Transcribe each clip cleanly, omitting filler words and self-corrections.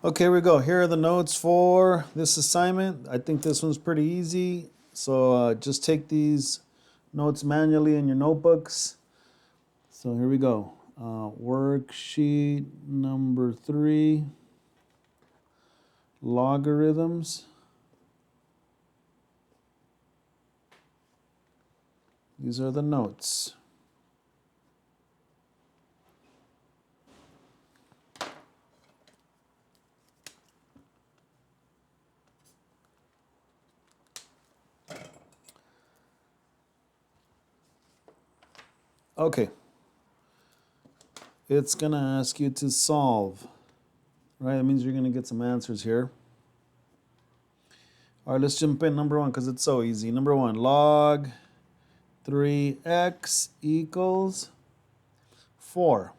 Okay, here we go. Here are the notes for this assignment. I think this one's pretty easy. So just take these notes manually in your notebooks. So here we go. Worksheet number 3, logarithms. These are the notes. Okay. It's going to ask you to solve, right? That means you're going to get some answers here. All right, let's jump in number 1 because it's so easy. Number 1, log 3x equals 4.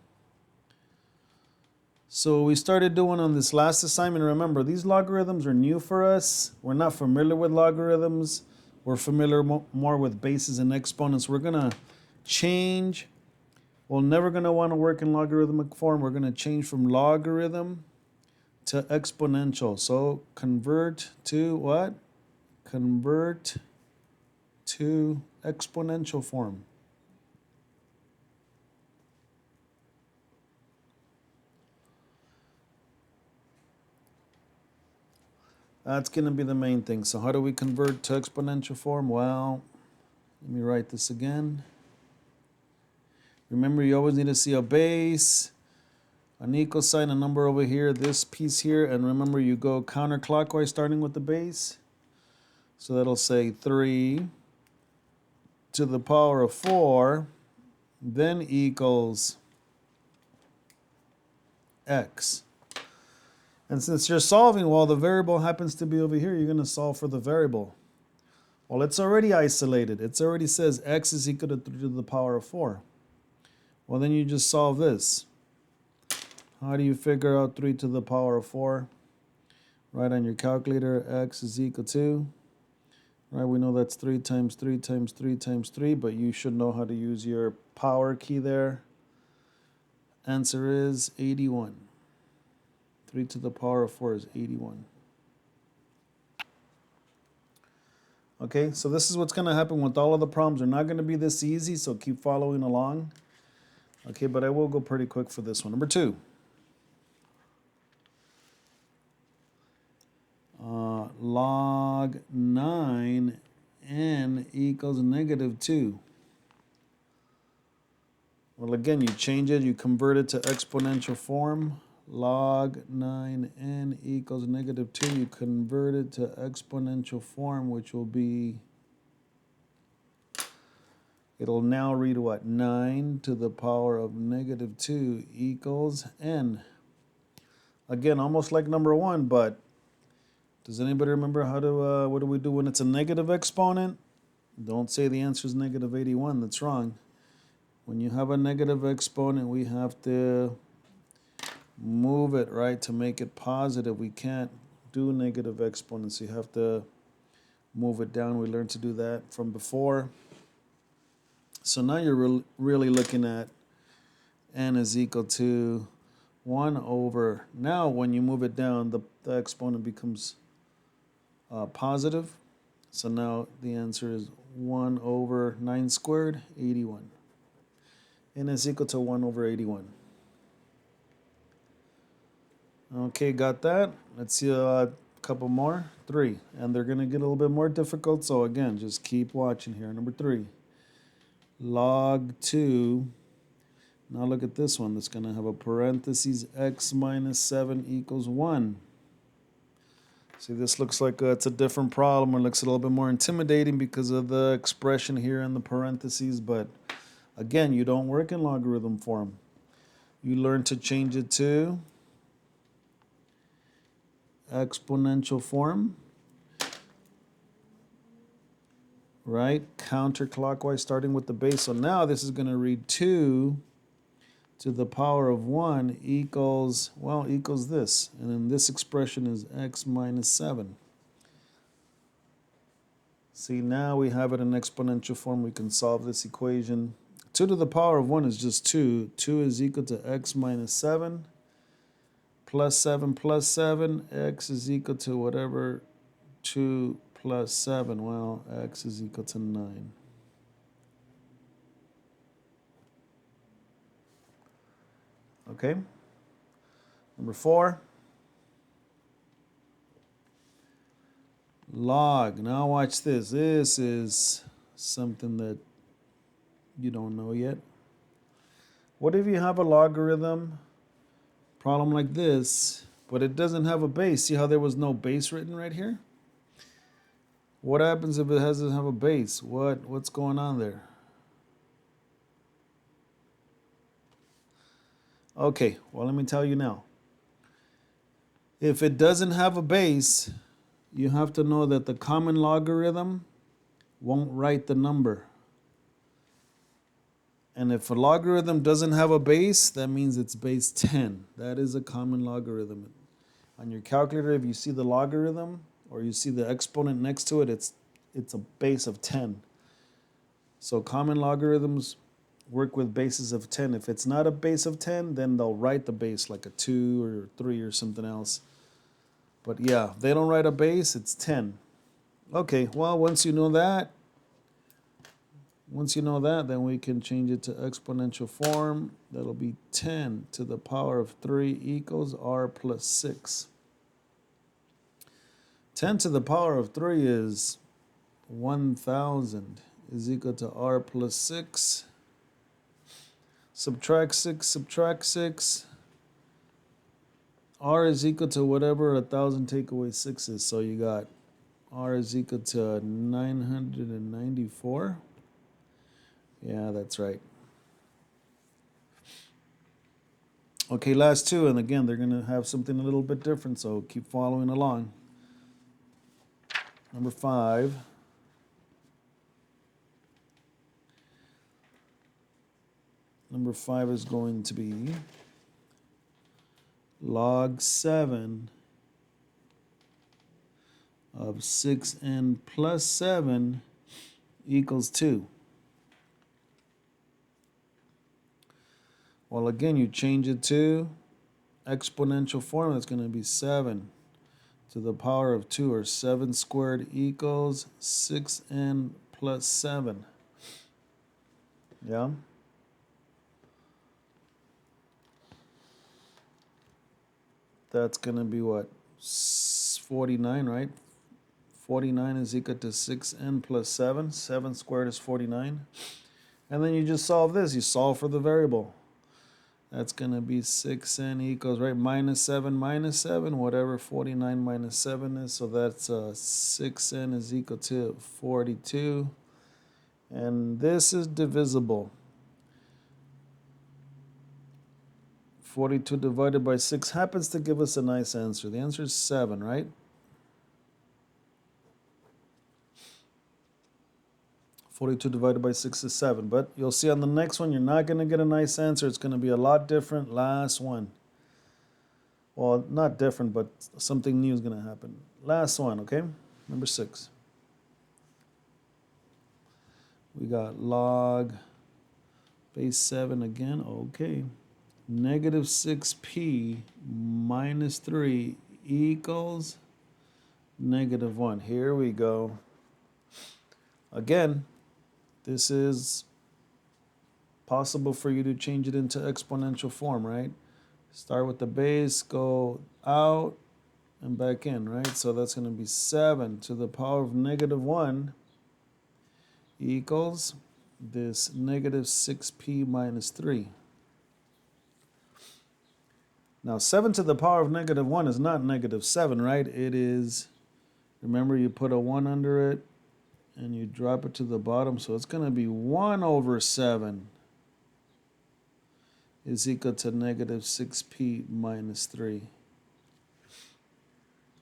So we started doing on this last assignment. Remember, these logarithms are new for us. We're not familiar with logarithms. We're familiar more with bases and exponents. We're going to change. We're never going to want to work in logarithmic form. We're going to change from logarithm to exponential. So convert to what? Convert to exponential form. That's going to be the main thing. So how do we convert to exponential form? Well, let me write this again. Remember, you always need to see a base, an equal sign, a number over here, this piece here, and remember you go counterclockwise starting with the base. So that'll say 3 to the power of 4, then equals x. And since you're solving, well, the variable happens to be over here, you're going to solve for the variable. Well, it's already isolated. It already says x is equal to 3 to the power of 4. Well, then you just solve this. How do you figure out 3 to the power of 4? Right on your calculator, x is equal to, right, we know that's 3 times 3 times 3 times 3, but you should know how to use your power key there. Answer is 81. 3 to the power of 4 is 81. Okay, so this is what's going to happen with all of the problems. They're not going to be this easy, so keep following along. Okay, but I will go pretty quick for this one. Number 2. Log 9n equals negative 2. Well, again, you change it, you convert it to exponential form. Log 9n equals negative 2. You convert it to exponential form, which will be, it'll now read what? 9 to the power of negative 2 equals n. Again, almost like number 1, but does anybody remember how to, what do we do when it's a negative exponent? Don't say the answer is negative 81. That's wrong. When you have a negative exponent, we have to move it, right, to make it positive. We can't do negative exponents. You have to move it down. We learned to do that from before. So now you're really looking at n is equal to 1 over. Now when you move it down, the exponent becomes positive. So now the answer is 1 over 9 squared, 81. N is equal to 1 over 81. Okay, got that? Let's see a couple more. 3. And they're going to get a little bit more difficult. So again, just keep watching here. Number 3. Log 2. Now look at this one. That's going to have a parentheses x minus 7 equals 1. See, this looks like it's a different problem, or looks a little bit more intimidating because of the expression here in the parentheses. But again, you don't work in logarithm form. You learn to change it to exponential form, right? Counterclockwise, starting with the base. So now this is going to read 2 to the power of 1 equals, well, equals this. And then this expression is x minus 7. See, now we have it in exponential form. We can solve this equation. 2 to the power of 1 is just 2. 2 is equal to x minus 7. plus 7, x is equal to whatever 2 plus 7. Well, x is equal to 9. Okay. Number 4. Log. Now watch this. This is something that you don't know yet. What if you have a logarithm problem like this, but it doesn't have a base? See how there was no base written right here? What happens if it doesn't have a base? What's going on there? Okay, well, let me tell you now. If it doesn't have a base, you have to know that the common logarithm won't write the number. And if a logarithm doesn't have a base, that means it's base 10. That is a common logarithm. On your calculator, if you see the logarithm or you see the exponent next to it, it's a base of 10. So common logarithms work with bases of 10. If it's not a base of 10, then they'll write the base like a 2 or 3 or something else. But yeah, if they don't write a base, it's 10. Okay, well, once you know that, then we can change it to exponential form. That'll be 10 to the power of 3 equals r plus 6. 10 to the power of 3 is 1,000 is equal to r plus 6. Subtract 6. R is equal to whatever 1,000 take away 6 is. So you got R is equal to 994. Yeah, that's right. Okay, last two. And again, they're going to have something a little bit different. So keep following along. Number 5. Number 5 is going to be log 7 of 6n plus 7 equals 2. Well, again, you change it to exponential form. That's going to be 7 to the power of 2, or 7 squared equals 6n plus 7. Yeah? That's going to be what? 49, right? 49 is equal to 6n plus 7. 7 squared is 49. And then you just solve this. You solve for the variable. That's going to be 6n equals, right, minus 7, whatever 49 minus 7 is. So that's 6n is equal to 42. And this is divisible. 42 divided by 6 happens to give us a nice answer. The answer is 7, right? 42 divided by 6 is 7. But you'll see on the next one, you're not going to get a nice answer. It's going to be a lot different. Last one. Well, not different, but something new is going to happen. Last one, okay? Number 6. We got log base 7 again. Okay. Negative 6p minus 3 equals negative 1. Here we go. Again, this is possible for you to change it into exponential form, right? Start with the base, go out, and back in, right? So that's going to be 7 to the power of negative 1 equals this negative 6p minus 3. Now, 7 to the power of negative 1 is not negative 7, right? It is, remember, you put a 1 under it, and you drop it to the bottom, so it's going to be 1 over 7 is equal to negative 6p minus 3.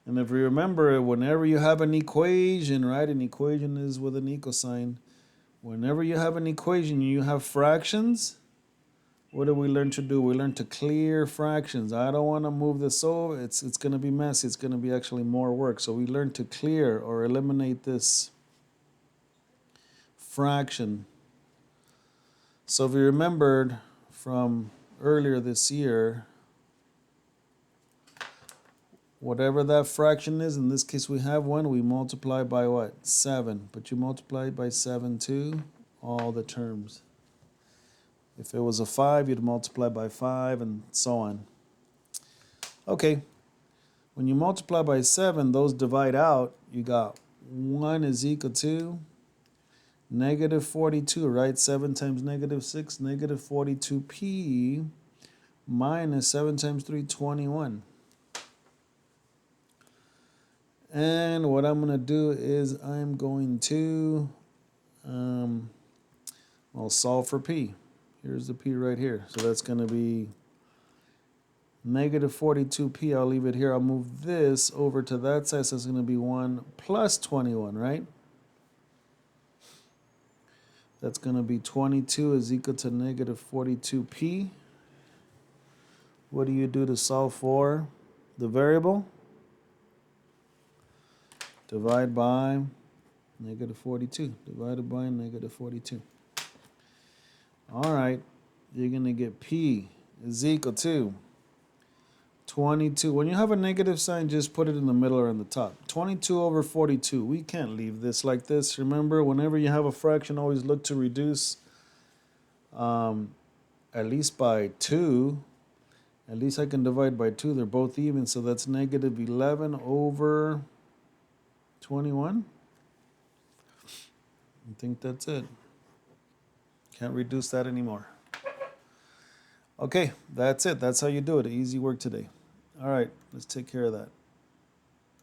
And if you remember, whenever you have an equation, right, an equation is with an equal sign. Whenever you have an equation, you have fractions. What do we learn to do? We learn to clear fractions. I don't want to move this over. It's going to be messy. It's going to be actually more work. So we learn to clear or eliminate this fraction. So if you remembered from earlier this year, Whatever that fraction is, in this case we have 1, we multiply by what? 7. But you multiply by 7 too, all the terms. If it was a 5, you'd multiply by 5 and so on. Okay, when you multiply by 7, those divide out. You got 1 is equal to negative 42, right? 7 times negative 6, negative 42p minus 7 times 3, 21. And what I'm going to do is I'm going to solve for p. Here's the p right here. So that's going to be negative 42p. I'll leave it here. I'll move this over to that side. So it's going to be 1 plus 21, right? That's going to be 22 is equal to negative 42p. What do you do to solve for the variable? Divide by negative 42. Divided by negative 42. All right. You're going to get p is equal to 22. When you have a negative sign, just put it in the middle or in the top. 22 over 42. We can't leave this like this. Remember, whenever you have a fraction, always look to reduce at least by 2. At least I can divide by 2. They're both even, so that's negative 11 over 21. I think that's it. Can't reduce that anymore. Okay, that's it. That's how you do it. Easy work today. All right, let's take care of that.